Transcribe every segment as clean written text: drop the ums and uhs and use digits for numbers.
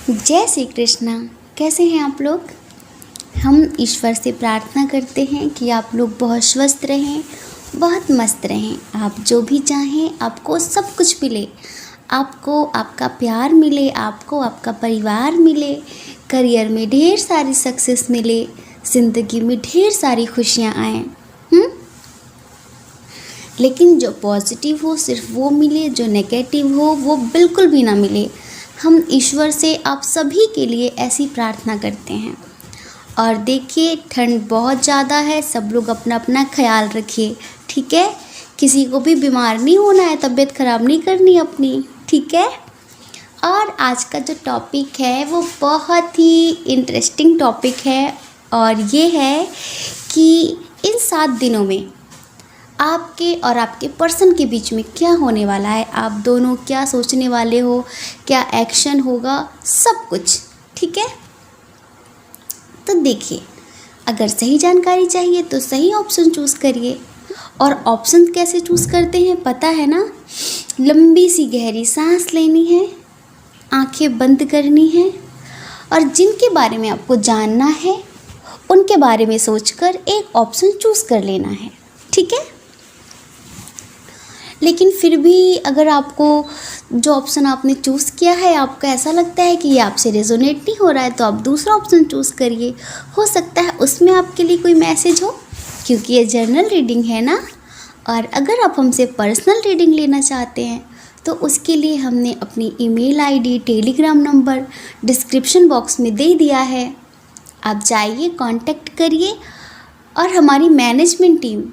जय श्री कृष्णा। कैसे हैं आप लोग? हम ईश्वर से प्रार्थना करते हैं कि आप लोग बहुत स्वस्थ रहें, बहुत मस्त रहें। आप जो भी चाहें आपको सब कुछ मिले, आपको आपका प्यार मिले, आपको आपका परिवार मिले, करियर में ढेर सारी सक्सेस मिले, ज़िंदगी में ढेर सारी खुशियाँ आएँ। लेकिन जो पॉजिटिव हो सिर्फ वो मिले, जो नेगेटिव हो वो बिल्कुल भी ना मिले। हम ईश्वर से आप सभी के लिए ऐसी प्रार्थना करते हैं। और देखिए, ठंड बहुत ज़्यादा है, सब लोग अपना अपना ख्याल रखिए, ठीक है? किसी को भी बीमार नहीं होना है, तबीयत ख़राब नहीं करनी अपनी, ठीक है? और आज का जो टॉपिक है वो बहुत ही इंटरेस्टिंग टॉपिक है, और ये है कि इन 7 दिनों में आपके और आपके पर्सन के बीच में क्या होने वाला है, आप दोनों क्या सोचने वाले हो, क्या एक्शन होगा, सब कुछ, ठीक है? तो देखिए, अगर सही जानकारी चाहिए तो सही ऑप्शन चूज़ करिए। और ऑप्शन कैसे चूज़ करते हैं पता है ना? लंबी सी गहरी सांस लेनी है, आंखें बंद करनी है, और जिनके बारे में आपको जानना है उनके बारे में सोचकर एक ऑप्शन चूज़ कर लेना है, ठीक है? लेकिन फिर भी अगर आपको जो ऑप्शन आपने चूज़ किया है आपको ऐसा लगता है कि ये आपसे रेजोनेट नहीं हो रहा है, तो आप दूसरा ऑप्शन चूज़ करिए। हो सकता है उसमें आपके लिए कोई मैसेज हो, क्योंकि ये जर्नल रीडिंग है ना। और अगर आप हमसे पर्सनल रीडिंग लेना चाहते हैं तो उसके लिए हमने अपनी email ID, Telegram number description box में दे दिया है। आप जाइए, कांटेक्ट करिए, और हमारी मैनेजमेंट टीम,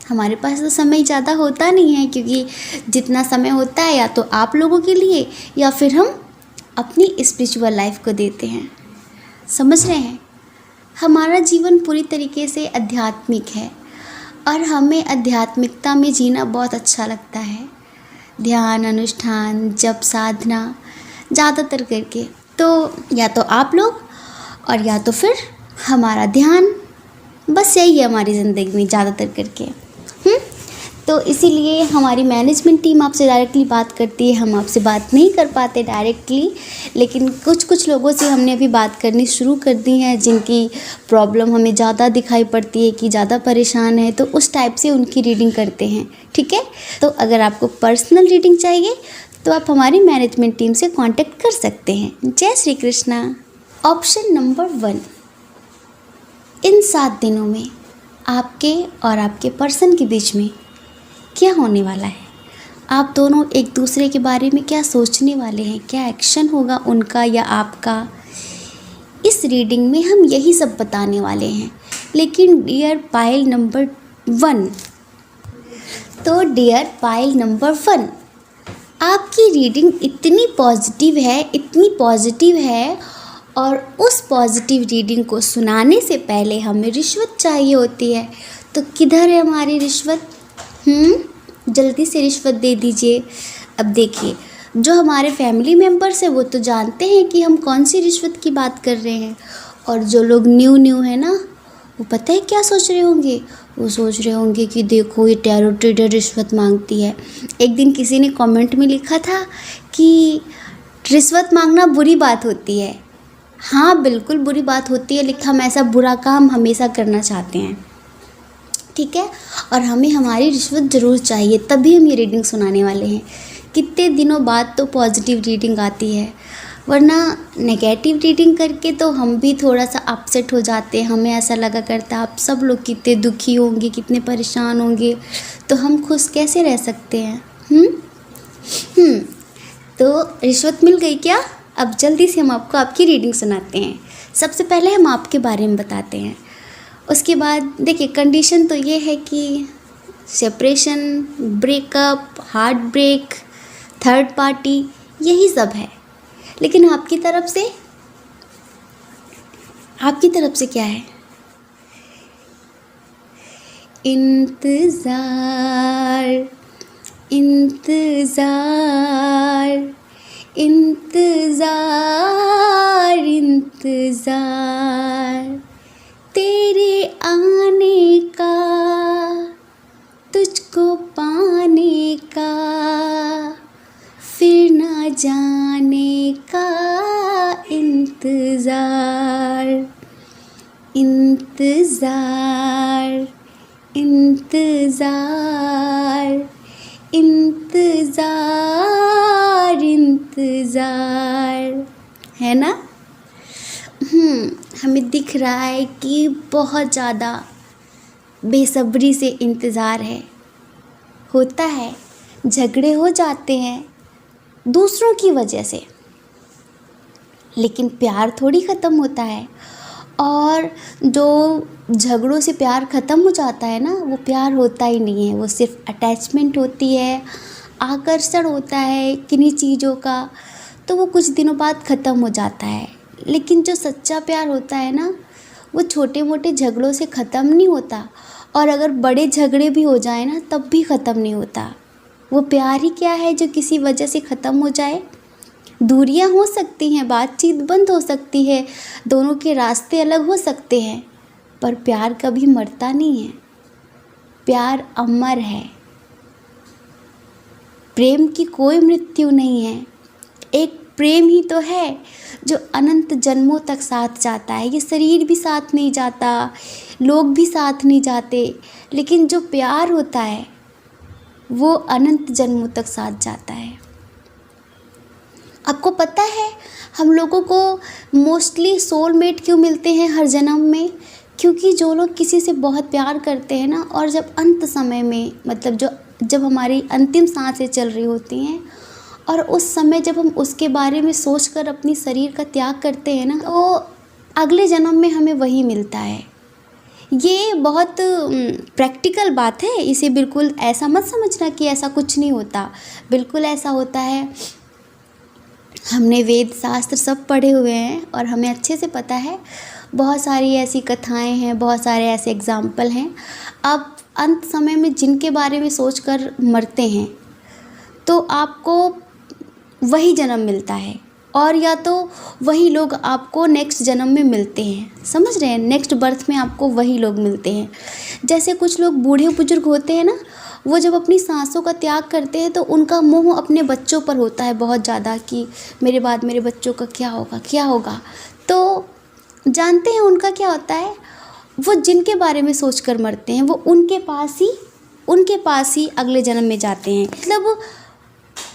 हमारे पास तो समय ज़्यादा होता नहीं है, क्योंकि जितना समय होता है या तो आप लोगों के लिए या फिर हम अपनी स्पिरिचुअल लाइफ को देते हैं। समझ रहे हैं? हमारा जीवन पूरी तरीके से आध्यात्मिक है और हमें आध्यात्मिकता में जीना बहुत अच्छा लगता है। ध्यान, अनुष्ठान, जप, साधना ज़्यादातर करके तो या तो आप लोग और या तो फिर हमारा ध्यान, बस यही है हमारी ज़िंदगी में ज़्यादातर करके। तो इसीलिए हमारी मैनेजमेंट टीम आपसे डायरेक्टली बात करती है, हम आपसे बात नहीं कर पाते डायरेक्टली, लेकिन कुछ लोगों से हमने अभी बात करनी शुरू कर दी है, जिनकी प्रॉब्लम हमें ज़्यादा दिखाई पड़ती है कि ज़्यादा परेशान है, तो उस टाइप से उनकी रीडिंग करते हैं, ठीक है? तो अगर आपको पर्सनल रीडिंग चाहिए तो आप हमारी मैनेजमेंट टीम से कॉन्टेक्ट कर सकते हैं। जय श्री कृष्णा। ऑप्शन नंबर 1, इन 7 दिनों में आपके और आपके पर्सन के बीच में क्या होने वाला है, आप दोनों एक दूसरे के बारे में क्या सोचने वाले हैं, क्या एक्शन होगा उनका या आपका, इस रीडिंग में हम यही सब बताने वाले हैं। लेकिन डियर पाइल नंबर 1, तो डियर पाइल नंबर 1, आपकी रीडिंग इतनी पॉजिटिव है, और उस पॉजिटिव रीडिंग को सुनाने से पहले हमें रिश्वत चाहिए होती है। तो किधर है हमारी रिश्वत? जल्दी से रिश्वत दे दीजिए। अब देखिए, जो हमारे फैमिली मेम्बर्स हैं वो तो जानते हैं कि हम कौन सी रिश्वत की बात कर रहे हैं, और जो लोग न्यू है ना, वो पता है क्या सोच रहे होंगे? वो सोच रहे होंगे कि देखो ये टैरो ट्रेडर रिश्वत मांगती है। एक दिन किसी ने कमेंट में लिखा था कि रिश्वत मांगना बुरी बात होती है। हाँ, बिल्कुल बुरी बात होती है, लेकिन हम ऐसा बुरा काम हमेशा करना चाहते हैं, ठीक है? और हमें हमारी रिश्वत ज़रूर चाहिए, तभी हम ये रीडिंग सुनाने वाले हैं। कितने दिनों बाद तो पॉजिटिव रीडिंग आती है, वरना नेगेटिव रीडिंग करके तो हम भी थोड़ा सा अपसेट हो जाते हैं। हमें ऐसा लगा करता है आप सब लोग कितने दुखी होंगे, कितने परेशान होंगे, तो हम खुश कैसे रह सकते हैं? तो रिश्वत मिल गई क्या? अब जल्दी से हम आपको आपकी रीडिंग सुनाते हैं। सबसे पहले हम आपके बारे में बताते हैं, उसके बाद देखिए, कंडीशन तो ये है कि separation, breakup, heart break, third party, यही सब है। लेकिन आपकी तरफ से क्या है? इंतज़ार, इंतज़ार, इंतज़ार, इंतज़ार तेरे आने का, तुझको पाने का, फिर ना जाने का इंतज़ार, इंतज़ार, इंतज़ार, इंतज़ार, इंतज़ार, है ना? हमें दिख रहा है कि बहुत ज़्यादा बेसब्री से इंतज़ार है। होता है, झगड़े हो जाते हैं दूसरों की वजह से, लेकिन प्यार थोड़ी ख़त्म होता है। और जो झगड़ों से प्यार ख़त्म हो जाता है ना, वो प्यार होता ही नहीं है, वो सिर्फ अटैचमेंट होती है, आकर्षण होता है किन्हीं चीज़ों का, तो वो कुछ दिनों बाद ख़त्म हो जाता है। लेकिन जो सच्चा प्यार होता है ना, वो छोटे मोटे झगड़ों से ख़त्म नहीं होता, और अगर बड़े झगड़े भी हो जाए ना तब भी ख़त्म नहीं होता। वो प्यार ही क्या है जो किसी वजह से ख़त्म हो जाए? दूरियां हो सकती हैं, बातचीत बंद हो सकती है, दोनों के रास्ते अलग हो सकते हैं, पर प्यार कभी मरता नहीं है। प्यार अमर है। प्रेम की कोई मृत्यु नहीं है। एक प्रेम ही तो है जो अनंत जन्मों तक साथ जाता है। ये शरीर भी साथ नहीं जाता, लोग भी साथ नहीं जाते, लेकिन जो प्यार होता है वो अनंत जन्मों तक साथ जाता है। आपको पता है हम लोगों को मोस्टली सोलमेट क्यों मिलते हैं हर जन्म में? क्योंकि जो लोग किसी से बहुत प्यार करते हैं ना, और जब अंत समय में, मतलब जब हमारी अंतिम सांसें चल रही होती हैं, और उस समय जब हम उसके बारे में सोचकर अपनी शरीर का त्याग करते हैं ना, तो अगले जन्म में हमें वही मिलता है। ये बहुत प्रैक्टिकल बात है, इसे बिल्कुल ऐसा मत समझना कि ऐसा कुछ नहीं होता। बिल्कुल ऐसा होता है। हमने वेद शास्त्र सब पढ़े हुए हैं और हमें अच्छे से पता है। बहुत सारी ऐसी कथाएं हैं, बहुत सारे ऐसे एग्जाम्पल हैं। अब अंत समय में जिनके बारे में सोचकर मरते हैं, तो आपको वही जन्म मिलता है, और या तो वही लोग आपको नेक्स्ट जन्म में मिलते हैं। समझ रहे हैं? नेक्स्ट बर्थ में आपको वही लोग मिलते हैं। जैसे कुछ लोग बूढ़े बुजुर्ग होते हैं ना, वो जब अपनी सांसों का त्याग करते हैं तो उनका मोह अपने बच्चों पर होता है बहुत ज़्यादा, कि मेरे बाद मेरे बच्चों का क्या होगा, क्या होगा। तो जानते हैं उनका क्या होता है? वो जिनके बारे में सोचकर मरते हैं, वो उनके पास ही अगले जन्म में जाते हैं। मतलब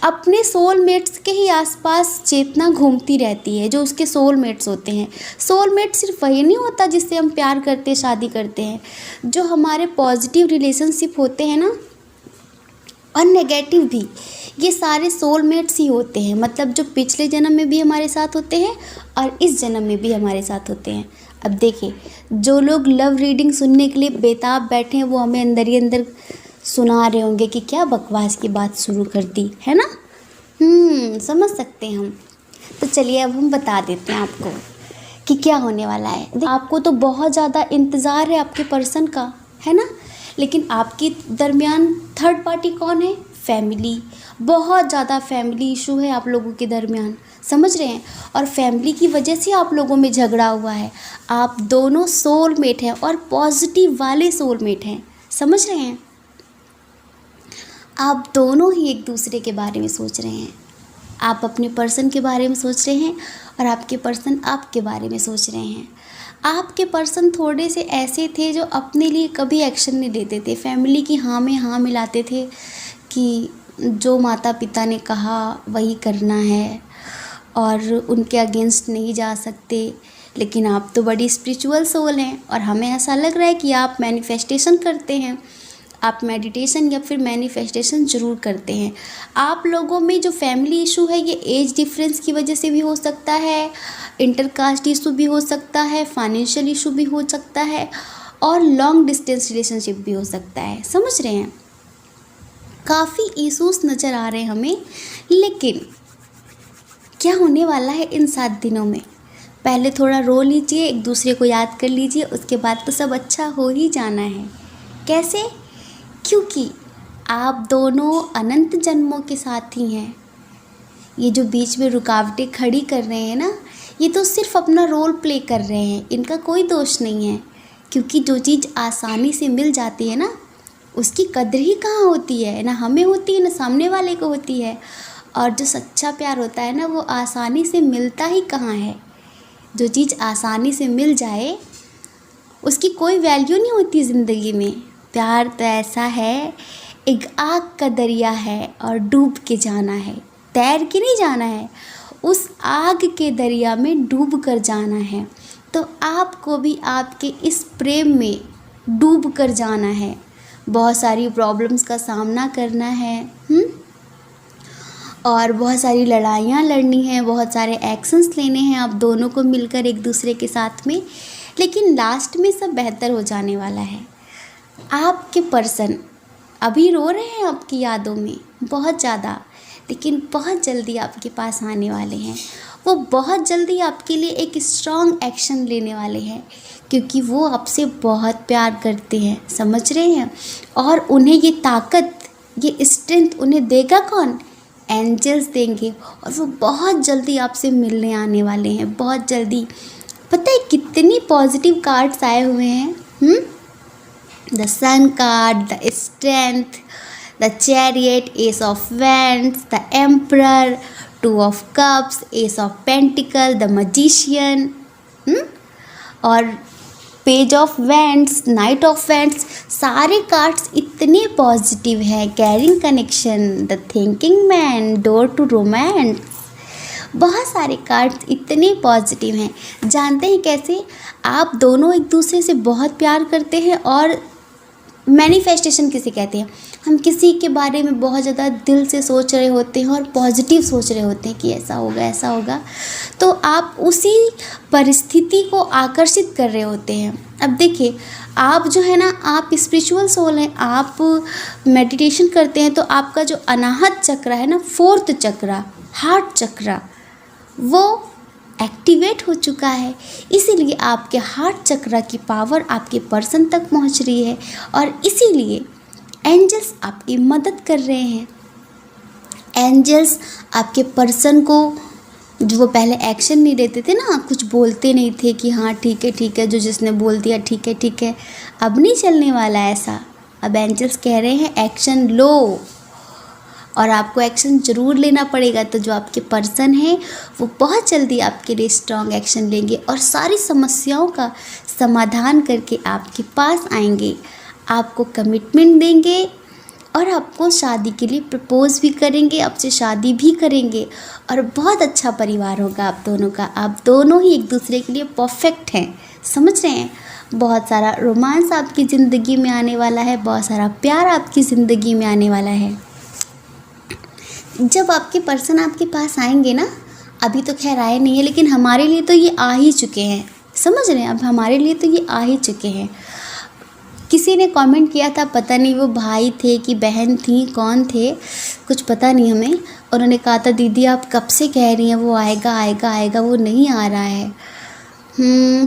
अपने सोलमेट्स के ही आसपास चेतना घूमती रहती है, जो उसके सोलमेट्स होते हैं। सोलमेट सिर्फ वही नहीं होता जिससे हम प्यार करते, शादी करते हैं। जो हमारे पॉजिटिव रिलेशनशिप होते हैं ना, और नेगेटिव भी, ये सारे सोलमेट्स ही होते हैं। मतलब जो पिछले जन्म में भी हमारे साथ होते हैं और इस जन्म में भी हमारे साथ होते हैं। अब देखिए, जो लोग लव रीडिंग सुनने के लिए बेताब बैठे हैं, वो हमें अंदर ही अंदर सुना रहे होंगे कि क्या बकवास की बात शुरू कर दी है ना। समझ सकते हैं हम। तो चलिए अब हम बता देते हैं आपको कि क्या होने वाला है। आपको तो बहुत ज़्यादा इंतज़ार है आपके पर्सन का, है ना, लेकिन आपके दरमियान थर्ड पार्टी कौन है? फैमिली। बहुत ज़्यादा फैमिली इशू है आप लोगों के दरमियान, समझ रहे हैं? और फैमिली की वजह से आप लोगों में झगड़ा हुआ है। आप दोनों सोलमेट हैं और पॉजिटिव वाले सोलमेट हैं, समझ रहे हैं? आप दोनों ही एक दूसरे के बारे में सोच रहे हैं। आप अपने पर्सन के बारे में सोच रहे हैं और आपके पर्सन आपके बारे में सोच रहे हैं। आपके पर्सन थोड़े से ऐसे थे जो अपने लिए कभी एक्शन नहीं लेते थे, फैमिली की हाँ में हाँ मिलाते थे कि जो माता पिता ने कहा वही करना है, और उनके अगेंस्ट नहीं जा सकते। लेकिन आप तो बड़ी स्पिरिचुअल सोल हैं, और हमें ऐसा लग रहा है कि आप मैनिफेस्टेशन करते हैं। आप मेडिटेशन या फिर मैनिफेस्टेशन ज़रूर करते हैं। आप लोगों में जो फैमिली इशू है, ये एज डिफरेंस की वजह से भी हो सकता है, इंटरकास्ट इशू भी हो सकता है, फाइनेंशियल इशू भी हो सकता है, और लॉन्ग डिस्टेंस रिलेशनशिप भी हो सकता है। समझ रहे हैं? काफ़ी इशूज़ नज़र आ रहे हैं हमें। लेकिन क्या होने वाला है इन 7 दिनों में? पहले थोड़ा रो लीजिए, एक दूसरे को याद कर लीजिए, उसके बाद तो सब अच्छा हो ही जाना है। कैसे? क्योंकि आप दोनों अनंत जन्मों के साथी हैं। ये जो बीच में रुकावटें खड़ी कर रहे हैं ना, ये तो सिर्फ अपना रोल प्ले कर रहे हैं, इनका कोई दोष नहीं है। क्योंकि जो चीज़ आसानी से मिल जाती है ना, उसकी कदर ही कहाँ होती है, ना हमें होती है ना सामने वाले को होती है। और जो सच्चा प्यार होता है ना, वो आसानी से मिलता ही कहाँ है। जो चीज़ आसानी से मिल जाए उसकी कोई वैल्यू नहीं होती ज़िंदगी में। प्यार तो ऐसा है, एक आग का दरिया है और डूब के जाना है, तैर के नहीं जाना है, उस आग के दरिया में डूब कर जाना है। तो आपको भी आपके इस प्रेम में डूब कर जाना है, बहुत सारी प्रॉब्लम्स का सामना करना है, और बहुत सारी लड़ाइयाँ लड़नी हैं, बहुत सारे एक्शंस लेने हैं आप दोनों को मिलकर एक दूसरे के साथ में, लेकिन लास्ट में सब बेहतर हो जाने वाला है। आपके पर्सन अभी रो रहे हैं आपकी यादों में बहुत ज़्यादा, लेकिन बहुत जल्दी आपके पास आने वाले हैं। वो बहुत जल्दी आपके लिए एक स्ट्रॉन्ग एक्शन लेने वाले हैं, क्योंकि वो आपसे बहुत प्यार करते हैं, समझ रहे हैं। और उन्हें ये ताकत, ये स्ट्रेंथ उन्हें देगा कौन? एंजल्स देंगे। और वो बहुत जल्दी आपसे मिलने आने वाले हैं, बहुत जल्दी। पता है कितनी पॉजिटिव कार्ड्स आए हुए हैं? The sun card, the strength, the chariot, ace of wands, the emperor, two of cups, ace of pentacle, the magician, और page of wands, knight of wands. सारे कार्ड्स इतने पॉजिटिव हैं। Caring connection, the thinking man, door to romance. बहुत सारे cards इतने positive हैं। जानते हैं कैसे? आप दोनों एक दूसरे से बहुत प्यार करते हैं, और मैनिफेस्टेशन किसे कहते हैं? हम किसी के बारे में बहुत ज़्यादा दिल से सोच रहे होते हैं और पॉजिटिव सोच रहे होते हैं कि ऐसा होगा, ऐसा होगा, तो आप उसी परिस्थिति को आकर्षित कर रहे होते हैं। अब देखिए, आप जो है ना, आप स्पिरिचुअल सोल हैं, आप मेडिटेशन करते हैं, तो आपका जो अनाहत चक्र है ना, 4th चक्र, हार्ट चक्र, वो एक्टिवेट हो चुका है। इसीलिए आपके हार्ट चक्र की पावर आपके पर्सन तक पहुंच रही है, और इसीलिए एंजल्स आपकी मदद कर रहे हैं। एंजल्स आपके पर्सन को, जो वो पहले एक्शन नहीं लेते थे ना, कुछ बोलते नहीं थे कि हाँ ठीक है, जो जिसने बोल दिया ठीक है, अब नहीं चलने वाला ऐसा। अब एंजल्स कह रहे हैं एक्शन लो, और आपको एक्शन ज़रूर लेना पड़ेगा। तो जो आपके पर्सन हैं वो बहुत जल्दी आपके लिए स्ट्रॉन्ग एक्शन लेंगे, और सारी समस्याओं का समाधान करके आपके पास आएंगे, आपको कमिटमेंट देंगे, और आपको शादी के लिए प्रपोज़ भी करेंगे, आपसे शादी भी करेंगे, और बहुत अच्छा परिवार होगा आप दोनों का। आप दोनों ही एक दूसरे के लिए परफेक्ट हैं, समझ रहे हैं। बहुत सारा रोमांस आपकी ज़िंदगी में आने वाला है, बहुत सारा प्यार आपकी ज़िंदगी में आने वाला है। जब आपके पर्सन आपके पास आएंगे ना, अभी तो खैर आए नहीं है, लेकिन हमारे लिए तो ये आ ही चुके हैं, समझ रहे हैं। अब हमारे लिए तो ये आ ही चुके हैं। किसी ने कमेंट किया था, पता नहीं वो भाई थे कि बहन थी, कौन थे, कुछ पता नहीं हमें। उन्होंने कहा था दीदी आप कब से कह रही हैं वो आएगा, वो नहीं आ रहा है।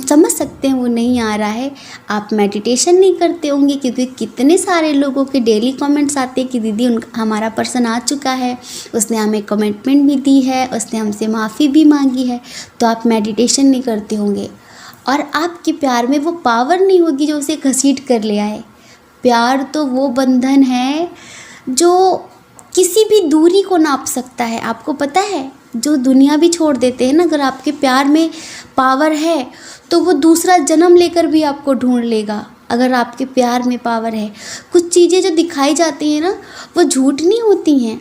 समझ सकते हैं वो नहीं आ रहा है। आप मेडिटेशन नहीं करते होंगे, क्योंकि कितने सारे लोगों के डेली कमेंट्स आते हैं कि दीदी हमारा पर्सन आ चुका है, उसने हमें कमिटमेंट भी दी है, उसने हमसे माफ़ी भी मांगी है। तो आप मेडिटेशन नहीं करते होंगे, और आपके प्यार में वो पावर नहीं होगी जो उसे घसीट कर ले आए। प्यार तो वो बंधन है जो किसी भी दूरी को नाप सकता है। आपको पता है, जो दुनिया भी छोड़ देते हैं ना, अगर आपके प्यार में पावर है तो वो दूसरा जन्म लेकर भी आपको ढूंढ लेगा। अगर आपके प्यार में पावर है, कुछ चीज़ें जो दिखाई जाती हैं ना, वो झूठ नहीं होती हैं,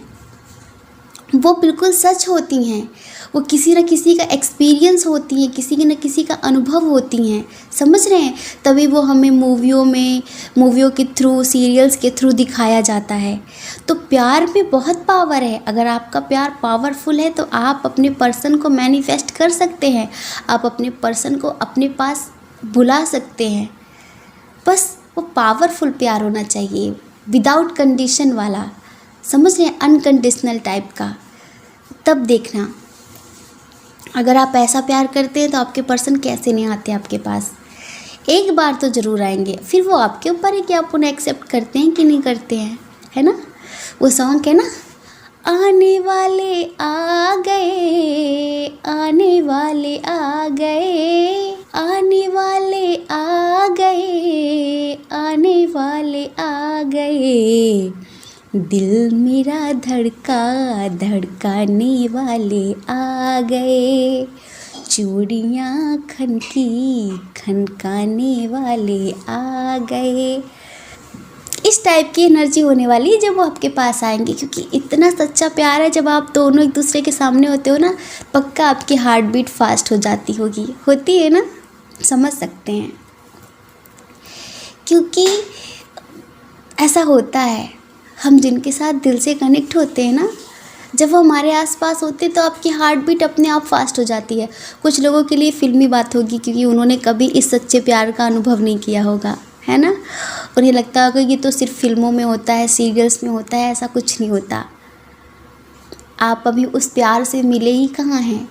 वो बिल्कुल सच होती हैं। वो किसी न किसी का एक्सपीरियंस होती हैं, किसी न किसी का अनुभव होती हैं, समझ रहे हैं। तभी वो हमें मूवियों के थ्रू, सीरियल्स के थ्रू दिखाया जाता है। तो प्यार में बहुत पावर है। अगर आपका प्यार पावरफुल है तो आप अपने पर्सन को मैनिफेस्ट कर सकते हैं, आप अपने पर्सन को अपने पास बुला सकते हैं। बस वो पावरफुल प्यार होना चाहिए, विदाउट कंडीशन वाला, समझ रहे हैं, अनकंडीशनल टाइप का। तब देखना, अगर आप ऐसा प्यार करते हैं तो आपके पर्सन कैसे नहीं आते आपके पास। एक बार तो ज़रूर आएंगे, फिर वो आपके ऊपर है कि आप उन्हें एक्सेप्ट करते हैं कि नहीं करते हैं, है ना। वो सॉन्ग है ना, आने वाले आ गए, आने वाले आ गए, आने वाले आ गए, आने वाले आ गए, दिल मेरा धड़का धड़काने वाले आ गए, चूड़ियाँ खनकी खनकाने वाले आ गए। इस टाइप की एनर्जी होने वाली है जब वो आपके पास आएंगे, क्योंकि इतना सच्चा प्यार है। जब आप दोनों एक दूसरे के सामने होते हो ना, पक्का आपकी हार्ट बीट फास्ट हो जाती होगी, होती है ना, समझ सकते हैं। क्योंकि ऐसा होता है, हम जिनके साथ दिल से कनेक्ट होते हैं ना, जब वो हमारे आसपास होते तो आपकी हार्ट बीट अपने आप फास्ट हो जाती है। कुछ लोगों के लिए फिल्मी बात होगी, क्योंकि उन्होंने कभी इस सच्चे प्यार का अनुभव नहीं किया होगा, है ना। उन्हें लगता होगा ये तो सिर्फ फिल्मों में होता है, सीरियल्स में होता है, ऐसा कुछ नहीं होता। आप अभी उस प्यार से मिले ही कहाँ हैं,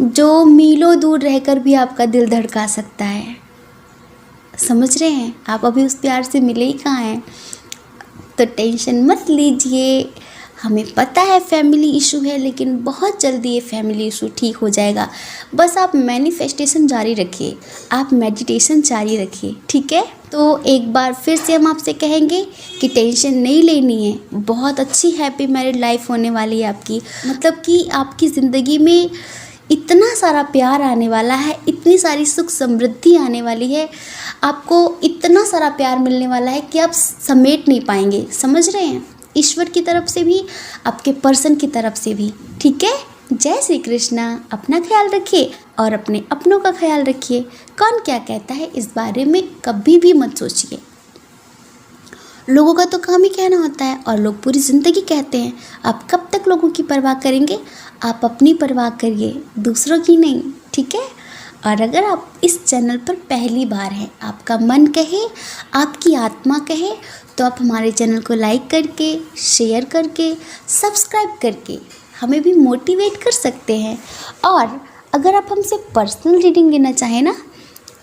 जो मीलों दूर रहकर भी आपका दिल धड़का सकता है। समझ रहे हैं, आप अभी उस प्यार से मिले ही कहाँ हैं। तो टेंशन मत लीजिए, हमें पता है फैमिली इशू है, लेकिन बहुत जल्दी ये फैमिली इशू ठीक हो जाएगा। बस आप मैनिफेस्टेशन जारी रखिए, आप मेडिटेशन जारी रखिए, ठीक है। तो एक बार फिर से हम आपसे कहेंगे कि टेंशन नहीं लेनी है, बहुत अच्छी हैप्पी मैरिड लाइफ होने वाली है आपकी। मतलब कि आपकी ज़िंदगी में इतना सारा प्यार आने वाला है, इतनी सारी सुख समृद्धि आने वाली है, आपको इतना सारा प्यार मिलने वाला है कि आप समेट नहीं पाएंगे। समझ रहे हैं, ईश्वर की तरफ से भी, आपके पर्सन की तरफ से भी, ठीक है। जय श्री कृष्णा। अपना ख्याल रखिए और अपने अपनों का ख्याल रखिए। कौन क्या कहता है इस बारे में कभी भी मत सोचिए। लोगों का तो काम ही कहना होता है और लोग पूरी ज़िंदगी कहते हैं। आप कब तक लोगों की परवाह करेंगे, आप अपनी परवाह करिए, दूसरों की नहीं, ठीक है। और अगर आप इस चैनल पर पहली बार हैं, आपका मन कहे, आपकी आत्मा कहे, तो आप हमारे चैनल को लाइक करके, शेयर करके, सब्सक्राइब करके हमें भी मोटिवेट कर सकते हैं। और अगर आप हमसे पर्सनल रीडिंग लेना चाहें ना,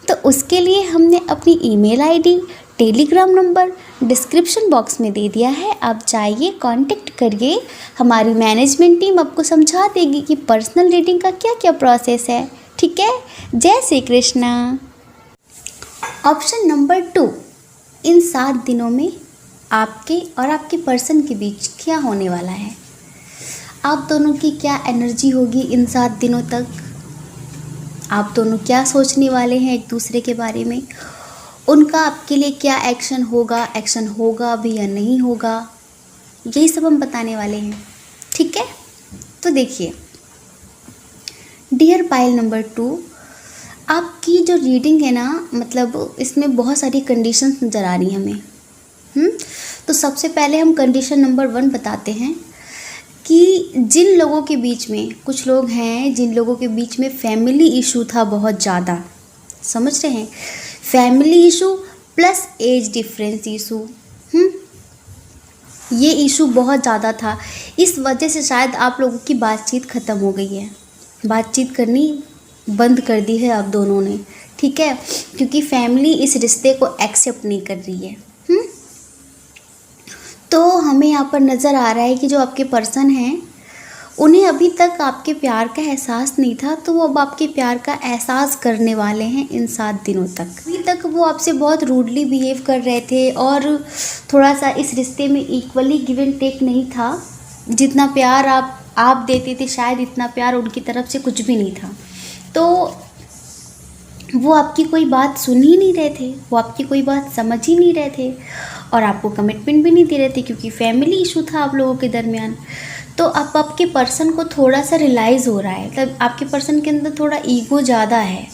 तो उसके लिए हमने अपनी email ID, Telegram number description box में दे दिया है। आप जाइए, कांटेक्ट करिए, हमारी मैनेजमेंट टीम आपको समझा देगी कि पर्सनल रीडिंग का क्या क्या प्रोसेस है, ठीक है। जय श्री कृष्णा। ऑप्शन नंबर 2, इन 7 दिनों में आपके और आपके पर्सन के बीच क्या होने वाला है, आप दोनों की क्या एनर्जी होगी इन 7 दिनों तक, आप दोनों क्या सोचने वाले हैं एक दूसरे के बारे में, उनका आपके लिए क्या एक्शन होगा भी या नहीं होगा, यही सब हम बताने वाले हैं, ठीक है। तो देखिए डियर पाइल नंबर 2, आपकी जो रीडिंग है ना, मतलब इसमें बहुत सारी कंडीशंस नज़र आ रही हैं हमें। तो सबसे पहले हम कंडीशन नंबर 1 बताते हैं कि जिन लोगों के बीच में, कुछ लोग हैं जिन लोगों के बीच में फैमिली इशू था बहुत ज़्यादा, समझ रहे हैं, family issue plus age difference issue, ये इशू बहुत ज़्यादा था। इस वजह से शायद आप लोगों की बातचीत ख़त्म हो गई है, बातचीत करनी बंद कर दी है आप दोनों ने, ठीक है, क्योंकि फैमिली इस रिश्ते को एक्सेप्ट नहीं कर रही है। तो हमें यहाँ पर नज़र आ रहा है कि जो आपके पर्सन हैं, उन्हें अभी तक आपके प्यार का एहसास नहीं था, तो वो अब आपके प्यार का एहसास करने वाले हैं इन 7 दिनों तक। अभी तक वो आपसे बहुत रूडली बिहेव कर रहे थे और थोड़ा सा इस रिश्ते में इक्वली गिव एंड टेक नहीं था। जितना प्यार आप देते थे, शायद इतना प्यार उनकी तरफ से कुछ भी नहीं था। तो वो आपकी कोई बात सुन ही नहीं रहे थे, वो आपकी कोई बात समझ ही नहीं रहे थे और आपको कमिटमेंट भी नहीं दे रहे थे, क्योंकि फैमिली इशू था आप लोगों के दरमियान। तो अब आपके पर्सन को थोड़ा सा रियलाइज़ हो रहा है, मतलब आपके पर्सन के अंदर थोड़ा ईगो ज़्यादा है।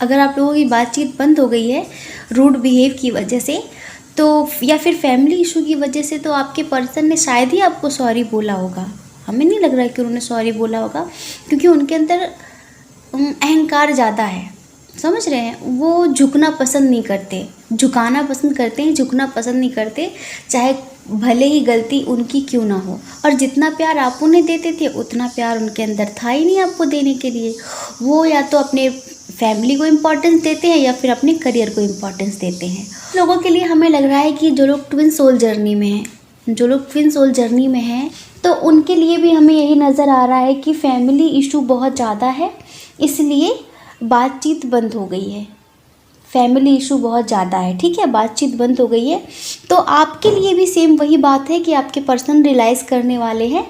अगर आप लोगों की बातचीत बंद हो गई है रूड बिहेव की वजह से, तो या फिर फैमिली इशू की वजह से, तो आपके पर्सन ने शायद ही आपको सॉरी बोला होगा। हमें नहीं लग रहा है कि उन्होंने सॉरी बोला होगा, क्योंकि उनके अंदर अहंकार ज़्यादा है, समझ रहे हैं। वो झुकना पसंद नहीं करते, झुकाना पसंद करते हैं, झुकना पसंद नहीं करते, चाहे भले ही गलती उनकी क्यों ना हो। और जितना प्यार आप उन्हें देते थे, उतना प्यार उनके अंदर था ही नहीं आपको देने के लिए। वो या तो अपने फैमिली को इम्पोर्टेंस देते हैं या फिर अपने करियर को इम्पोर्टेंस देते हैं। लोगों के लिए हमें लग रहा है कि जो लोग ट्विन सोल जर्नी में हैं, तो उनके लिए भी हमें यही नज़र आ रहा है कि फैमिली इशू बहुत ज़्यादा है, इसलिए बातचीत बंद हो गई है। फैमिली इशू बहुत ज़्यादा है, ठीक है, बातचीत बंद हो गई है। तो आपके लिए भी सेम वही बात है कि आपके पर्सन रियलाइज़ करने वाले हैं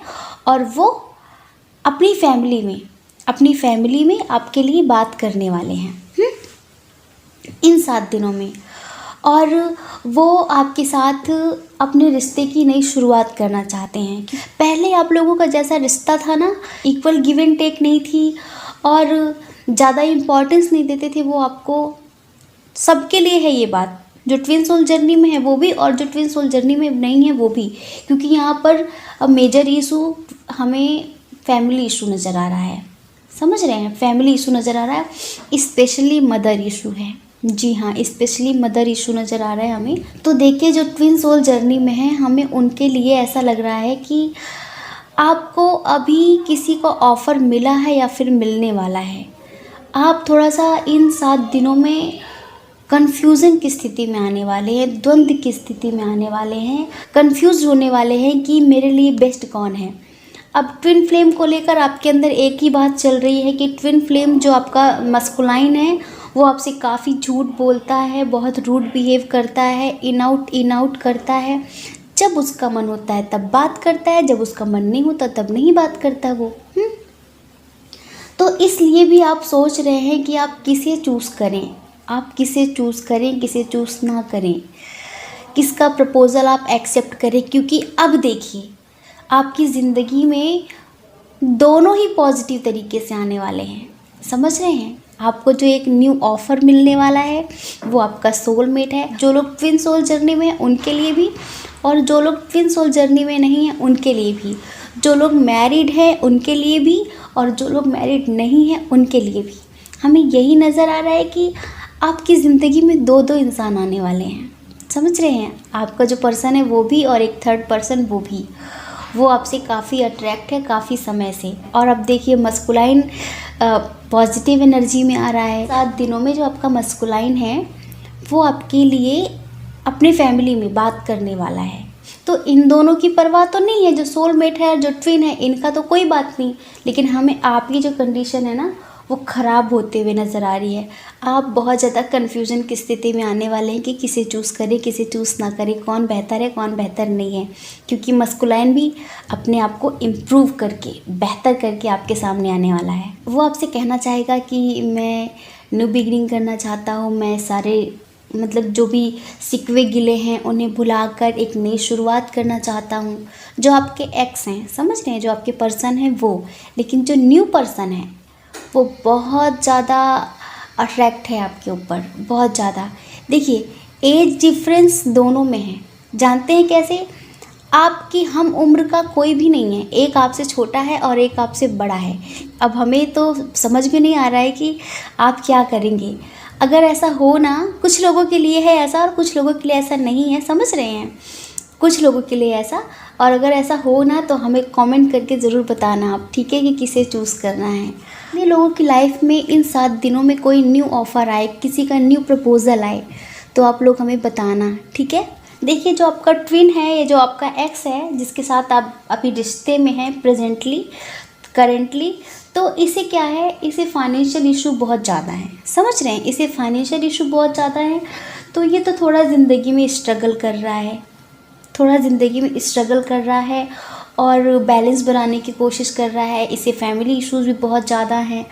और वो अपनी फैमिली में अपनी फैमिली में आपके लिए बात करने वाले हैं इन 7 दिनों में। और वो आपके साथ अपने रिश्ते की नई शुरुआत करना चाहते हैं। पहले आप लोगों का जैसा रिश्ता था ना, इक्वल गिव एंड टेक नहीं थी और ज़्यादा इम्पोर्टेंस नहीं देते थे वो आपको। सबके लिए है ये बात, जो ट्विन सोल जर्नी में है वो भी और जो ट्विन सोल जर्नी में नहीं है वो भी, क्योंकि यहाँ पर अब मेजर इशू हमें फैमिली इशू नज़र आ रहा है। समझ रहे हैं, फैमिली इशू नज़र आ रहा है, स्पेशली मदर इशू है। जी हाँ, स्पेशली मदर इशू नज़र आ रहा है हमें। तो देखिए, जो ट्विन सोल जर्नी में है, हमें उनके लिए ऐसा लग रहा है कि आपको अभी किसी को ऑफ़र मिला है या फिर मिलने वाला है। आप थोड़ा सा इन 7 दिनों में कन्फ्यूज़न की स्थिति में आने वाले हैं, द्वंद्व की स्थिति में आने वाले हैं, कन्फ्यूज़ होने वाले हैं कि मेरे लिए बेस्ट कौन है। अब ट्विन फ्लेम को लेकर आपके अंदर एक ही बात चल रही है कि ट्विन फ्लेम जो आपका मस्कुलाइन है वो आपसे काफ़ी झूठ बोलता है, बहुत रूड बिहेव करता है, इन आउट करता है। जब उसका मन होता है तब बात करता है, जब उसका मन नहीं होता तब नहीं बात करता वो। तो इसलिए भी आप सोच रहे हैं कि आप किसे चूज़ करें, आप किसे चूज़ करें, किसे चूज़ ना करें, किसका प्रपोज़ल आप एक्सेप्ट करें। क्योंकि अब देखिए, आपकी ज़िंदगी में दोनों ही पॉजिटिव तरीके से आने वाले हैं। समझ रहे हैं, आपको जो एक न्यू ऑफ़र मिलने वाला है वो आपका सोलमेट है। जो लोग ट्विन सोल जर्नी में हैं उनके लिए भी, और जो लोग ट्विन सोल जर्नी में नहीं हैं उनके लिए भी, जो लोग मैरिड हैं उनके लिए भी, और जो लोग मैरिड नहीं हैं उनके लिए भी। हमें यही नज़र आ रहा है कि आपकी ज़िंदगी में 2 इंसान आने वाले हैं। समझ रहे हैं, आपका जो पर्सन है वो भी और एक थर्ड पर्सन वो भी, वो आपसे काफ़ी अट्रैक्ट है काफ़ी समय से। और अब देखिए, मस्कुलाइन पॉजिटिव एनर्जी में आ रहा है। 7 दिनों में जो आपका मस्कुलाइन है वो आपके लिए अपने फैमिली में बात करने वाला है। तो इन दोनों की परवाह तो नहीं है, जो सोलमेट है और जो ट्विन है इनका तो कोई बात नहीं, लेकिन हमें आपकी जो कंडीशन है ना वो ख़राब होते हुए नज़र आ रही है। आप बहुत ज़्यादा कन्फ्यूज़न की स्थिति में आने वाले हैं कि किसे चूज़ करें, किसे चूज़ ना करें, कौन बेहतर है, कौन बेहतर नहीं है। क्योंकि मस्कुलाइन भी अपने आप को इम्प्रूव करके, बेहतर करके आपके सामने आने वाला है। वो आपसे कहना चाहेगा कि मैं न्यू बिगिनिंग करना चाहता हूँ, मैं सारे मतलब जो भी सिकवे गिले हैं उन्हें भुलाकर एक नई शुरुआत करना चाहता हूँ। जो आपके एक्स हैं, समझ रहे हैं, जो आपके पर्सन हैं वो, लेकिन जो न्यू पर्सन है वो बहुत ज़्यादा अट्रैक्ट है आपके ऊपर, बहुत ज़्यादा। देखिए, एज डिफरेंस दोनों में है। जानते हैं कैसे? आपकी हम उम्र का कोई भी नहीं है, एक आपसे छोटा है और एक आपसे बड़ा है। अब हमें तो समझ में नहीं आ रहा है कि आप क्या करेंगे। अगर ऐसा हो ना, कुछ लोगों के लिए है ऐसा और कुछ लोगों के लिए ऐसा नहीं है, समझ रहे हैं, कुछ लोगों के लिए ऐसा। और अगर ऐसा हो ना तो हमें कमेंट करके ज़रूर बताना आप, ठीक है, कि किसे चूज़ करना है। ये लोगों की लाइफ में इन 7 दिनों में कोई न्यू ऑफ़र आए, किसी का न्यू प्रपोज़ल आए तो आप लोग हमें बताना, ठीक है। देखिए, जो आपका ट्विन है, ये जो आपका एक्स है जिसके साथ आप अभी रिश्ते में हैं प्रेजेंटली, करेंटली, तो इसे क्या है, इसे फाइनेंशियल इशू बहुत ज़्यादा है। समझ रहे हैं, इसे फाइनेंशियल इशू बहुत ज़्यादा है। तो ये तो थोड़ा ज़िंदगी में स्ट्रगल कर रहा है, थोड़ा ज़िंदगी में स्ट्रगल कर रहा है और बैलेंस बनाने की कोशिश कर रहा है। इसे फैमिली इश्यूज़ भी बहुत ज़्यादा हैं।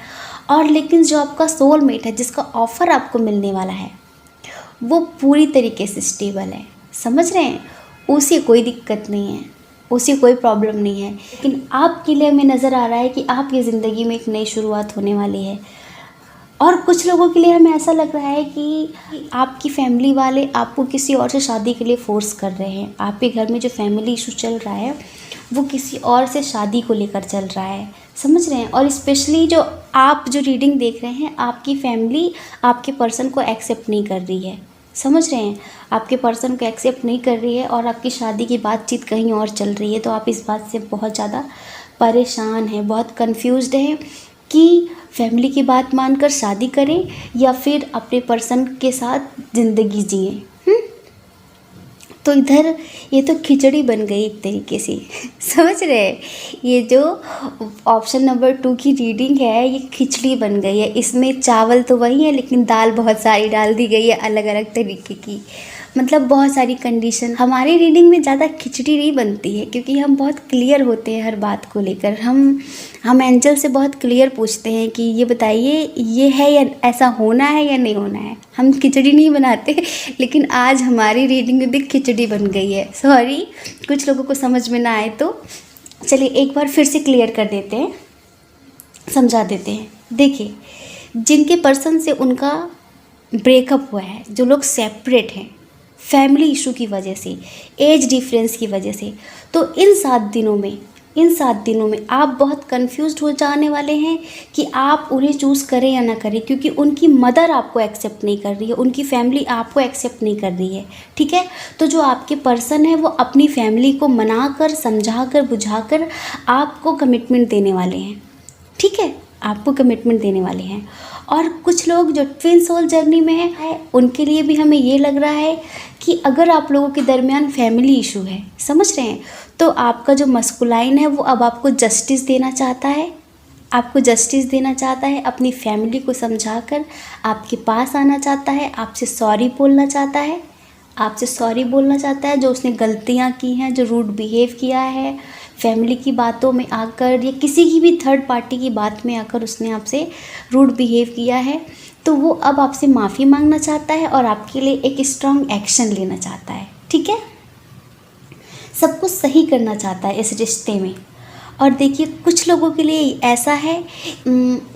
और लेकिन जो आपका सोलमेट है, जिसका ऑफ़र आपको मिलने वाला है, वो पूरी तरीके से स्टेबल है। समझ रहे हैं, उसे कोई दिक्कत नहीं है, उसे कोई प्रॉब्लम नहीं है। लेकिन आपके लिए हमें नज़र आ रहा है कि आपकी ज़िंदगी में एक नई शुरुआत होने वाली है। और कुछ लोगों के लिए हमें ऐसा लग रहा है कि आपकी फैमिली वाले आपको किसी और से शादी के लिए फ़ोर्स कर रहे हैं। आपके घर में जो फैमिली इशू चल रहा है वो किसी और से शादी को लेकर चल रहा है। समझ रहे हैं। और स्पेशली जो आप जो रीडिंग देख रहे हैं, आपकी फैमिली आपके पर्सन को एक्सेप्ट नहीं कर रही है। समझ रहे हैं, आपके पर्सन को एक्सेप्ट नहीं कर रही है और आपकी शादी की बातचीत कहीं और चल रही है। तो आप इस बात से बहुत ज़्यादा परेशान हैं, बहुत कंफ्यूज्ड हैं कि फैमिली की बात मानकर शादी करें या फिर अपने पर्सन के साथ ज़िंदगी जिएं। तो इधर ये तो खिचड़ी बन गई एक तरीके से। समझ रहे हैं, ये जो ऑप्शन नंबर 2 की रीडिंग है ये खिचड़ी बन गई है। इसमें चावल तो वही है लेकिन दाल बहुत सारी डाल दी गई है अलग अलग तरीके की। मतलब बहुत सारी कंडीशन। हमारी रीडिंग में ज़्यादा खिचड़ी नहीं बनती है क्योंकि हम बहुत क्लियर होते हैं हर बात को लेकर। हम एंजल से बहुत क्लियर पूछते हैं कि ये बताइए ये है या ऐसा होना है या नहीं होना है। हम खिचड़ी नहीं बनाते, लेकिन आज हमारी रीडिंग में भी खिचड़ी बन गई है। सॉरी, कुछ लोगों को समझ में ना आए तो चलिए एक बार फिर से क्लियर कर देते हैं, समझा देते हैं। देखिए, जिनके पर्सन से उनका ब्रेकअप हुआ है, जो लोग सेपरेट हैं फैमिली इशू की वजह से, एज डिफरेंस की वजह से, तो इन 7 दिनों में आप बहुत कंफ्यूज्ड हो जाने वाले हैं कि आप उन्हें चूज़ करें या ना करें, क्योंकि उनकी मदर आपको एक्सेप्ट नहीं कर रही है, उनकी फैमिली आपको एक्सेप्ट नहीं कर रही है। ठीक है, तो जो आपके पर्सन है वो अपनी फैमिली को मनाकर, समझाकर, बुझाकर आपको कमिटमेंट देने वाले हैं। ठीक है, आपको कमिटमेंट देने वाले हैं। और कुछ लोग जो ट्विन सोल जर्नी में है उनके लिए भी हमें ये लग रहा है कि अगर आप लोगों के दरमियान फैमिली इशू है, समझ रहे हैं, तो आपका जो मस्कुलाइन है वो अब आपको जस्टिस देना चाहता है, अपनी फैमिली को समझाकर आपके पास आना चाहता है, आपसे सॉरी बोलना चाहता है, जो उसने गलतियाँ की हैं, जो रूड बिहेव किया है, फैमिली की बातों में आकर या किसी की भी थर्ड पार्टी की बात में आकर उसने आपसे रूड बिहेव किया है, तो वो अब आपसे माफ़ी मांगना चाहता है और आपके लिए एक स्ट्रॉन्ग एक्शन लेना चाहता है। ठीक है, सब कुछ सही करना चाहता है इस रिश्ते में। और देखिए, कुछ लोगों के लिए ऐसा है,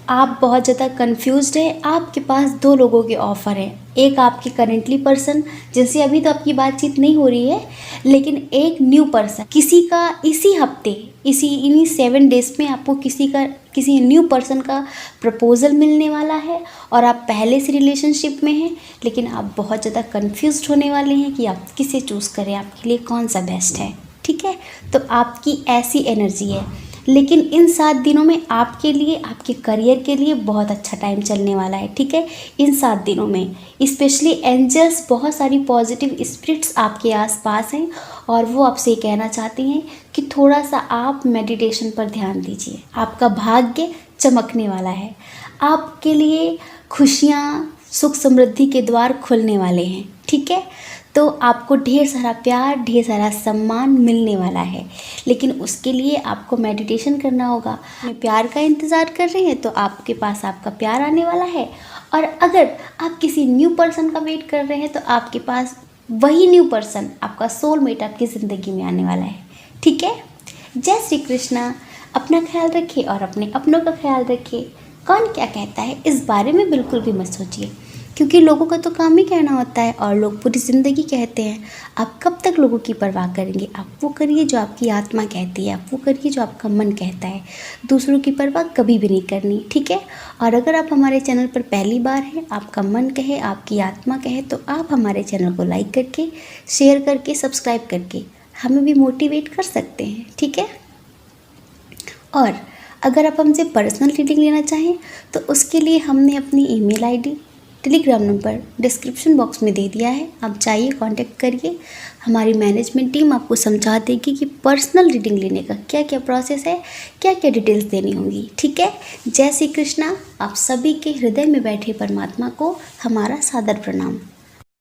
आप बहुत ज़्यादा कंफ्यूज्ड हैं, आपके पास 2 लोगों के ऑफ़र हैं। एक आपकी करेंटली पर्सन जिनसे अभी तो आपकी बातचीत नहीं हो रही है, लेकिन एक न्यू पर्सन, किसी का इसी हफ्ते, इन्हीं 7 डेज़ में आपको किसी न्यू पर्सन का प्रपोज़ल मिलने वाला है। और आप पहले से रिलेशनशिप में हैं, लेकिन आप बहुत ज़्यादा कंफ्यूज्ड होने वाले हैं कि आप किसे चूज़ करें, आपके लिए कौन सा बेस्ट है। ठीक है, तो आपकी ऐसी एनर्जी है। लेकिन इन 7 दिनों में आपके लिए, आपके करियर के लिए बहुत अच्छा टाइम चलने वाला है। ठीक है, इन 7 दिनों में स्पेशली एंजल्स, बहुत सारी पॉजिटिव स्पिरिट्स आपके आसपास हैं और वो आपसे कहना चाहती हैं कि थोड़ा सा आप मेडिटेशन पर ध्यान दीजिए। आपका भाग्य चमकने वाला है, आपके लिए खुशियाँ, सुख समृद्धि के द्वार खुलने वाले हैं। ठीक है, तो आपको ढेर सारा प्यार, ढेर सारा सम्मान मिलने वाला है, लेकिन उसके लिए आपको मेडिटेशन करना होगा। प्यार का इंतज़ार कर रहे हैं तो आपके पास आपका प्यार आने वाला है, और अगर आप किसी न्यू पर्सन का वेट कर रहे हैं तो आपके पास वही न्यू पर्सन, आपका सोलमेट आपकी ज़िंदगी में आने वाला है। ठीक है, जय श्री कृष्णा। अपना ख्याल रखिए और अपने अपनों का ख्याल रखिए। कौन क्या कहता है इस बारे में बिल्कुल भी मत सोचिए, क्योंकि लोगों का तो काम ही कहना होता है और लोग पूरी ज़िंदगी कहते हैं। आप कब तक लोगों की परवाह करेंगे? आप वो करिए जो आपकी आत्मा कहती है, आप वो करिए जो आपका मन कहता है। दूसरों की परवाह कभी भी नहीं करनी। ठीक है, और अगर आप हमारे चैनल पर पहली बार हैं, आपका मन कहे, आपकी आत्मा कहे, तो आप हमारे चैनल को लाइक करके, शेयर करके, सब्सक्राइब करके हमें भी मोटिवेट कर सकते हैं। ठीक है, और अगर आप हमसे पर्सनल रीडिंग लेना चाहें तो उसके लिए हमने अपनी email ID, Telegram number description box में दे दिया है। आप चाहिए कांटेक्ट करिए, हमारी मैनेजमेंट टीम आपको समझा देगी कि पर्सनल रीडिंग लेने का क्या क्या प्रोसेस है, क्या क्या डिटेल्स देनी होंगी। ठीक है, जय श्री कृष्णा। आप सभी के हृदय में बैठे परमात्मा को हमारा सादर प्रणाम।